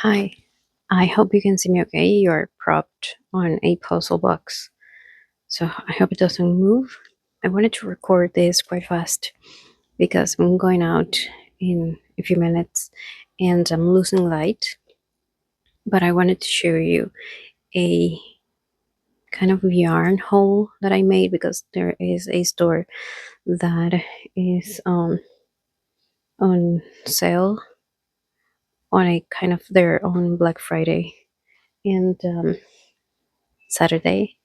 Hi, I hope you can see me okay. You're propped on a puzzle box, so I hope it doesn't move. I wanted to record this quite fast because I'm going out in a few minutes and I'm losing light, but I wanted to show you a kind of yarn haul that I made because there is a store that is on sale on a kind of their own Black Friday and Saturday.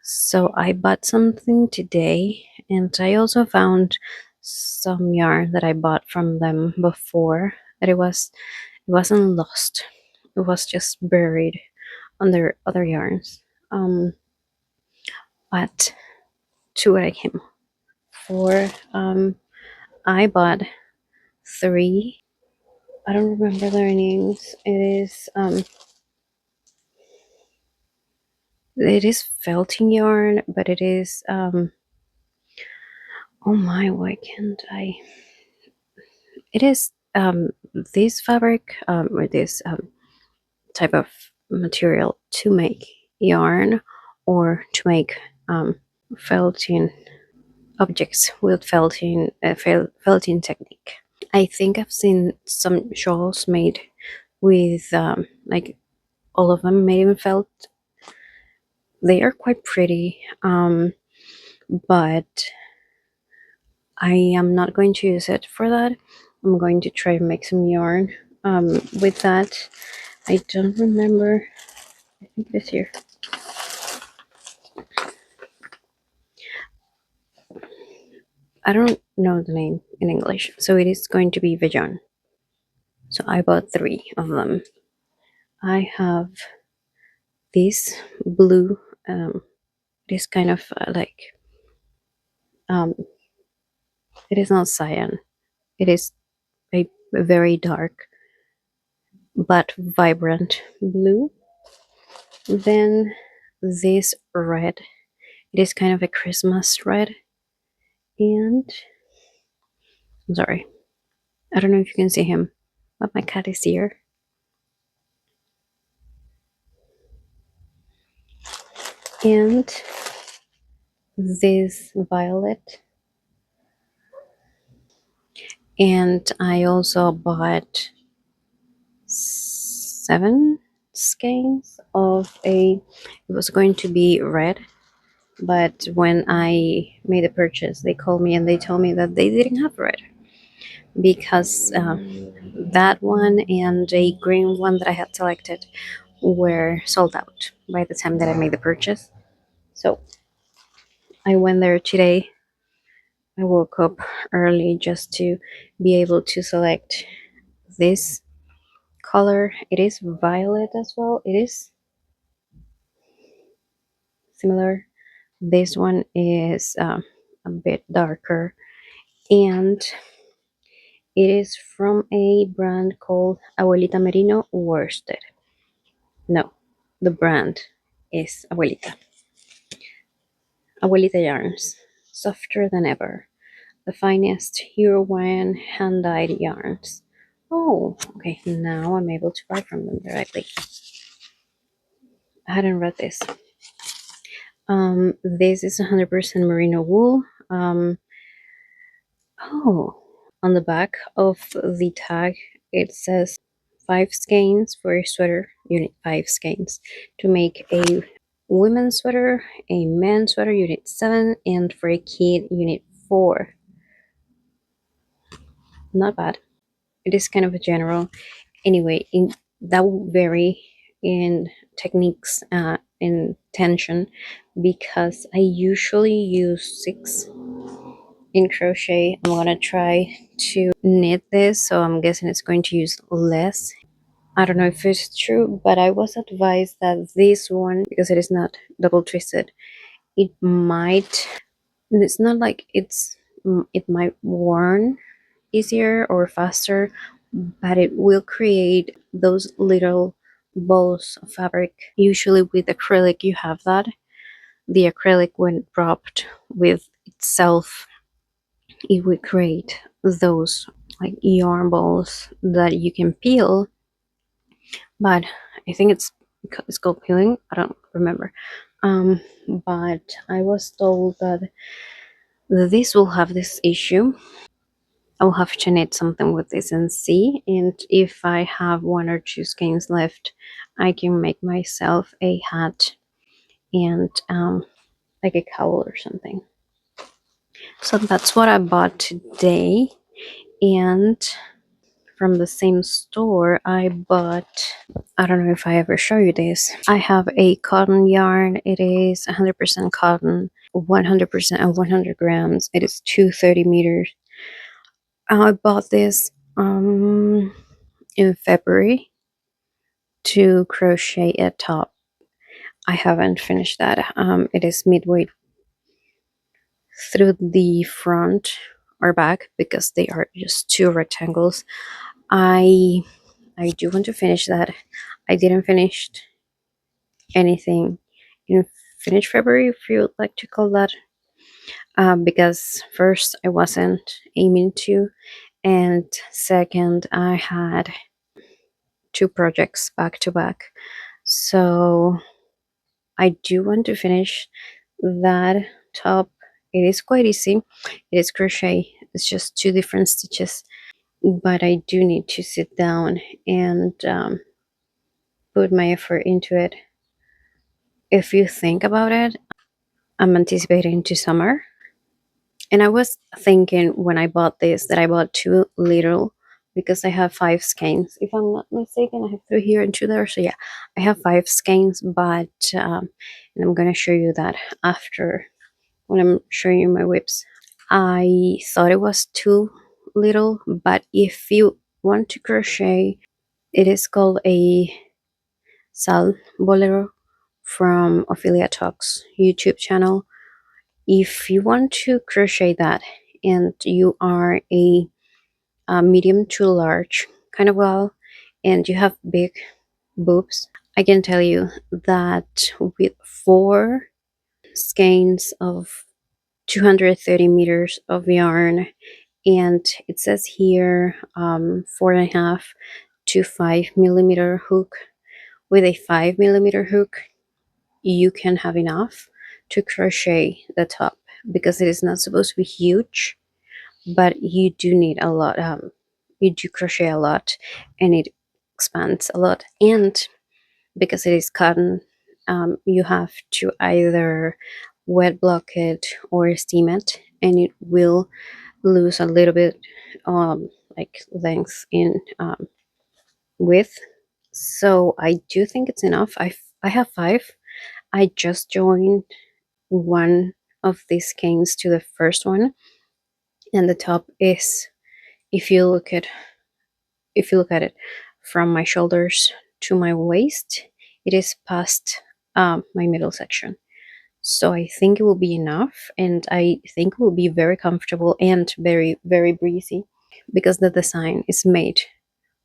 So I bought something today, and I also found some yarn that I bought from them before. That it wasn't lost. It was just buried under other yarns. But to what I came for, I bought three. I don't remember their names. It is felting yarn, but it is oh my, why can't I? It is this fabric or this type of material to make yarn or to make felting objects with felting technique. I think I've seen some shawls made with like all of them made in felt. They are quite pretty, but I am not going to use it for that. I'm going to try to make some yarn with that. I don't remember. I think it is here. I don't know the name in English, so it is going to be Vejan. So I bought three of them. I have this blue, this kind of um, it is not cyan. It is a very dark but vibrant blue. Then this red. It is kind of a Christmas red. And I'm sorry, I don't know if you can see him, but my cat is here. And this violet. And I also bought seven skeins of it was going to be red, but when I made the purchase, they called me and they told me that they didn't have red because that one and a green one that I had selected were sold out by the time that I made the purchase. So I went there today. I woke up early just to be able to select this color. It is violet as well. It is similar. This one is a bit darker, and it is from a brand called Abuelita Merino Worsted. No, the brand is Abuelita. Abuelita yarns, softer than ever. The finest Uruguayan hand-dyed yarns. Oh, okay. Now I'm able to buy from them directly. I hadn't read this. This is 100% merino wool. Oh, on the back of the tag, it says 5 skeins for a sweater. You need 5 skeins to make a women's sweater, a men's sweater. You need 7, and for a kid, you need 4. Not bad. It is kind of a general. Anyway, that will vary in techniques in tension because I usually use 6 in crochet. I'm gonna try to knit this, so I'm guessing it's going to use less. I don't know if it's true, but I was advised that this one, because it is not double twisted, it might, it's not like it might worn easier or faster, but it will create those little balls of fabric. Usually with acrylic you have that. The acrylic, when dropped with itself, it would create those like yarn balls that you can peel, but I think it's called peeling. I don't remember. Um, but I was told that this will have this issue. I'll have to knit something with this and see. And if I have one or two skeins left, I can make myself a hat and like a cowl or something. So that's what I bought today. And from the same store, I bought, I don't know if I ever show you this. I have a cotton yarn. It is 100% cotton, 100% of 100 grams. It is 230 meters. I bought this in February to crochet a top. I haven't finished that. It is midway through the front or back because they are just two rectangles. I I do want to finish that. I didn't finish anything in finish February, if you would like to call that, because first I wasn't aiming to, and second I had two projects back to back. So I do want to finish that top. It is quite easy. It is crochet. It's just two different stitches, but I do need to sit down and put my effort into it. If you think about it, I'm anticipating to summer. And I was thinking when I bought this that I bought too little because I have five skeins. If I'm not mistaken, I have three here and two there. So yeah, I have five skeins, but and I'm gonna show you that after when I'm showing you my whips. I thought it was too little, but if you want to crochet, it is called a sal bolero from Ophelia Talks YouTube channel. If you want to crochet that and you are a medium to large kind of gal and you have big boobs, I can tell you that with four skeins of 230 meters of yarn, and it says here 4.5 to 5 millimeter hook, with a 5 millimeter hook you can have enough to crochet the top because it is not supposed to be huge, but you do need a lot. You do crochet a lot, and it expands a lot. And because it is cotton, you have to either wet block it or steam it, and it will lose a little bit, like length in width. So I do think it's enough. I have five. I just joined one of these skeins to the first one, and the top is, if you look at it from my shoulders to my waist, it is past my middle section. So I think it will be enough, and I think it will be very comfortable and very, very breezy because the design is made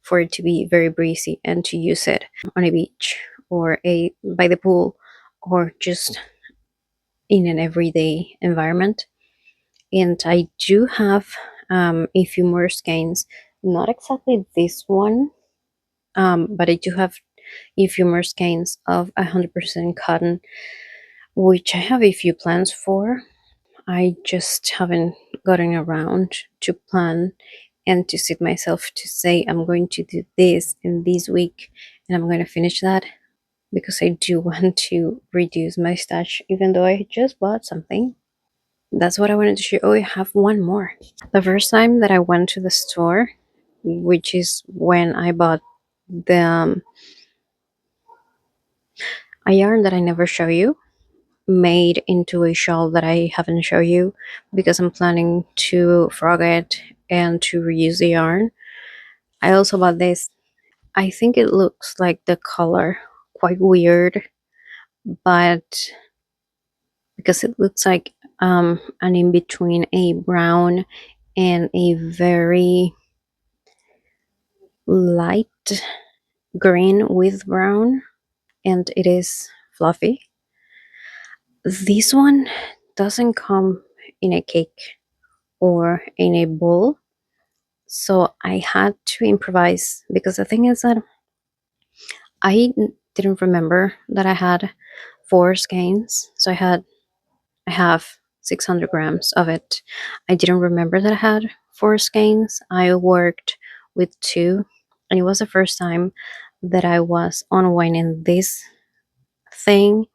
for it to be very breezy and to use it on a beach or a by the pool or just in an everyday environment. And I do have a few more skeins, not exactly this one, but I do have a few more skeins of 100% cotton, which I have a few plans for. I just haven't gotten around to plan and to sit myself to say I'm going to do this in this week and I'm going to finish that because I do want to reduce my stash even though I just bought something. That's what I wanted to show. Oh, I have one more. The first time that I went to the store, which is when I bought the a yarn that I never show you, made into a shawl that I haven't show you because I'm planning to frog it and to reuse the yarn. I also bought this. I think it looks like the color quite weird, but because it looks like an in between a brown and a very light green with brown, and it is fluffy. This one doesn't come in a cake or in a bowl, so I had to improvise because the thing is that didn't remember that I had four skeins, so I have 600 grams of it. I didn't remember that I had four skeins. I worked with two, and it was the first time that I was unwinding this thing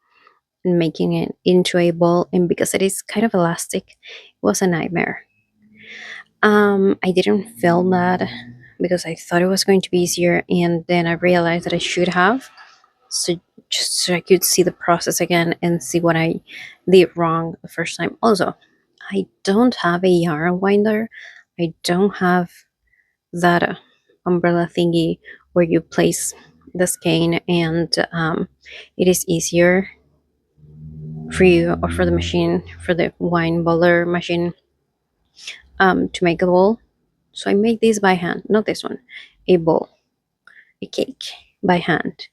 and making it into a ball. And because it is kind of elastic, it was a nightmare. I didn't film that because I thought it was going to be easier, and then I realized that I should have, so just so I could see the process again and see what I did wrong the first time. Also, I don't have a yarn winder. I don't have that umbrella thingy where you place the skein, and it is easier for you or for the machine, for the wine bowler machine, to make a bowl. So I make this by hand, not this one, a bowl, a cake by hand.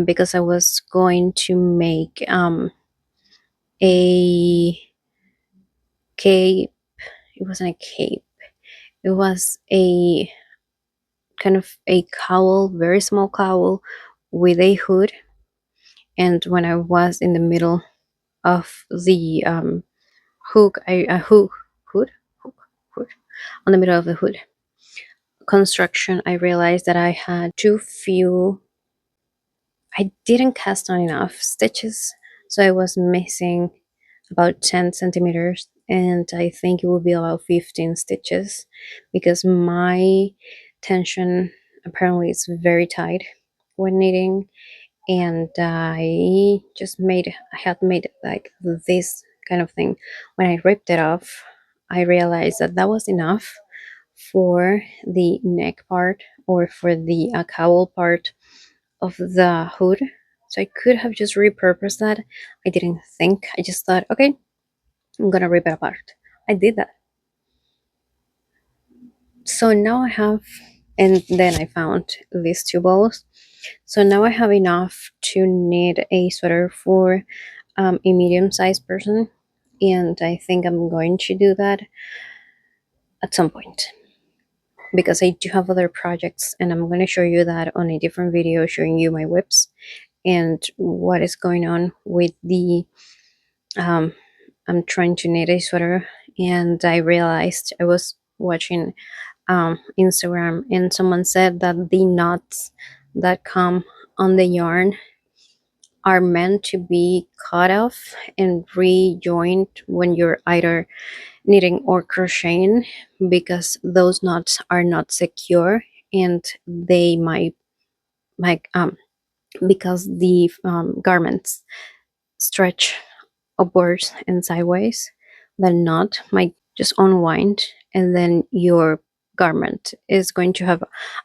Because I was going to make a cape. It wasn't a cape. It was a kind of a cowl, very small cowl with a hood. And when I was in the middle of the hook, hood, hook, hood, on the middle of the hood construction, I realized that I had too few. I didn't cast on enough stitches, so I was missing about 10 centimeters, and I think it will be about 15 stitches because my tension apparently is very tight when knitting. And I had made like this kind of thing. When I ripped it off, I realized that that was enough for the neck part or for the cowl part of the hood. So I could have just repurposed that. I didn't think. I just thought, okay, I'm gonna rip it apart. I did that. So now I have, and then I found these two balls. So now I have enough to knit a sweater for a medium-sized person, and I think I'm going to do that at some point because I do have other projects, and I'm going to show you that on a different video, showing you my whips and what is going on with the um, I'm trying to knit a sweater, and I realized I was watching Instagram, and someone said that the knots that come on the yarn are meant to be cut off and rejoined when you're either knitting or crocheting, because those knots are not secure, and they might like because the garments stretch upwards and sideways, the knot might just unwind, and then your garment is going to have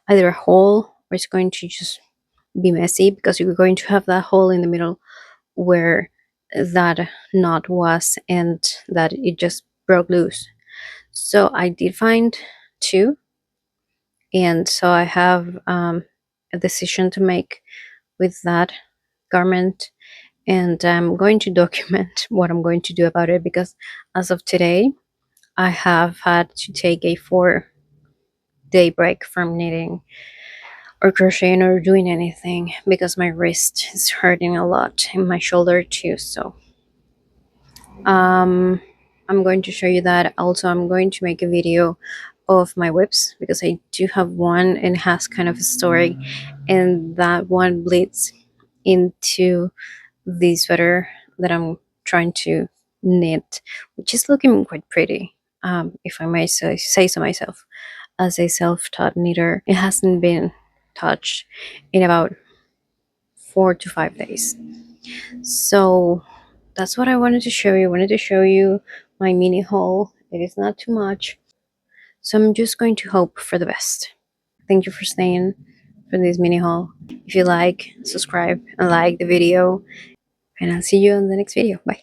either a hole, or it's going to just be messy because you're going to have that hole in the middle where that knot was, and that it just broke loose. So I did find two, and so I have a decision to make with that garment, and I'm going to document what I'm going to do about it, because as of today, I have had to take a 4-day break from knitting or crocheting or doing anything because my wrist is hurting a lot and my shoulder too. So um, I'm going to show you that. Also, I'm going to make a video of my whips because I do have one and has kind of a story, and that one bleeds into the sweater that I'm trying to knit, which is looking quite pretty. If I may say so myself, as a self-taught knitter, it hasn't been touched in about 4 to 5 days. So that's what I wanted to show you. I wanted to show you my mini haul. It is not too much, so I'm just going to hope for the best. Thank you for staying for this mini haul. If you like, subscribe and like the video, and I'll see you in the next video. Bye.